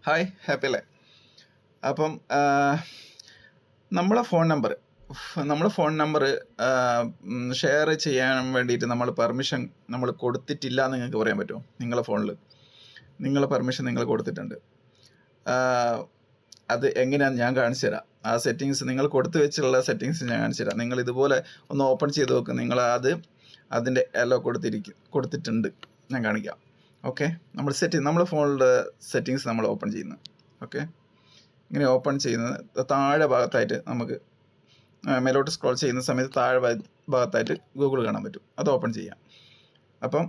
Hi, happy അല്ലേ? അപ്പം നമ്മളെ ഫോൺ നമ്പർ ഷെയർ ചെയ്യാൻ വേണ്ടിയിട്ട് പെർമിഷൻ നമ്മൾ കൊടുത്തിട്ടില്ല എന്ന് നിങ്ങൾക്ക് പറയാൻ പറ്റുമോ? നിങ്ങളെ ഫോണിൽ നിങ്ങളെ പെർമിഷൻ നിങ്ങൾ കൊടുത്തിട്ടുണ്ട്. അത് എങ്ങനെയാണെന്ന് ഞാൻ കാണിച്ചു തരാം. ആ സെറ്റിങ്സ് നിങ്ങൾ കൊടുത്തു വെച്ചുള്ള സെറ്റിങ്സ് ഞാൻ കാണിച്ചു തരാം. നിങ്ങൾ ഇതുപോലെ ഒന്ന് ഓപ്പൺ ചെയ്ത് നോക്ക്. നിങ്ങൾ അതിൻ്റെ എല്ലോ കൊടുത്തിട്ടുണ്ട്. ഞാൻ കാണിക്കാം. ഓക്കെ, നമ്മുടെ ഫോണിലെ സെറ്റിങ്സ് നമ്മൾ ഓപ്പൺ ചെയ്യുന്നത്. ഓക്കെ, ഇങ്ങനെ ഓപ്പൺ ചെയ്യുന്നത് താഴെ ഭാഗത്തായിട്ട് നമുക്ക് മേലോട്ട് സ്ക്രോൾ ചെയ്യുന്ന സമയത്ത് താഴെ ഭാഗത്തായിട്ട് ഗൂഗിൾ കാണാൻ പറ്റും. അത് ഓപ്പൺ ചെയ്യാം. അപ്പം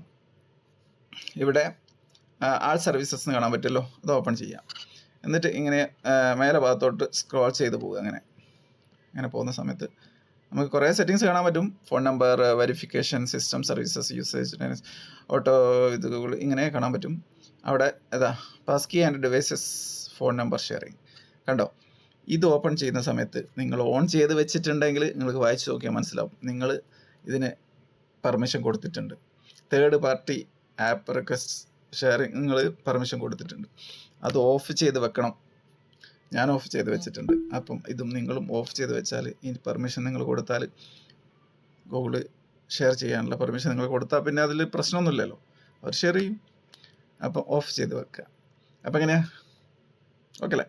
ഇവിടെ ആൾ സർവീസസ് എന്ന് കാണാൻ പറ്റുമല്ലോ, അത് ഓപ്പൺ ചെയ്യാം. എന്നിട്ട് ഇങ്ങനെ മേലെ ഭാഗത്തോട്ട് സ്ക്രോൾ ചെയ്ത് പോവുക. അങ്ങനെ പോകുന്ന സമയത്ത് നമുക്ക് കുറേ സെറ്റിങ്സ് കാണാൻ പറ്റും. Phone number, verification, system services, usage, auto Google, ഇങ്ങനെ കാണാൻ പറ്റും. അവിടെ പാസ്കി and devices, phone number sharing കണ്ടോ? ഇത് ഓപ്പൺ ചെയ്യുന്ന സമയത്ത് നിങ്ങൾ ഓൺ ചെയ്ത് വെച്ചിട്ടുണ്ടെങ്കിൽ നിങ്ങൾക്ക് വായിച്ച് നോക്കിയാൽ മനസ്സിലാവും നിങ്ങൾ ഇതിന് പെർമിഷൻ കൊടുത്തിട്ടുണ്ട്. Third party app request sharing നിങ്ങൾ പെർമിഷൻ കൊടുത്തിട്ടുണ്ട്. അത് ഓഫ് ചെയ്ത് വെക്കണം. ഞാൻ ഓഫ് ചെയ്ത് വെച്ചിട്ടുണ്ട്. അപ്പം ഇതും നിങ്ങളും ഓഫ് ചെയ്ത് വെച്ചാൽ, ഈ പെർമിഷൻ നിങ്ങൾ കൊടുത്താൽ, ഗൂഗിൾ ഷെയർ ചെയ്യാനുള്ള പെർമിഷൻ നിങ്ങൾ കൊടുത്താൽ പിന്നെ അതിൽ പ്രശ്നമൊന്നുമില്ലല്ലോ, അവർ ഷെയർ ചെയ്യും. അപ്പം ഓഫ് ചെയ്ത് വെക്കുക. അപ്പം എങ്ങനെയാ? ഓക്കെ അല്ലേ?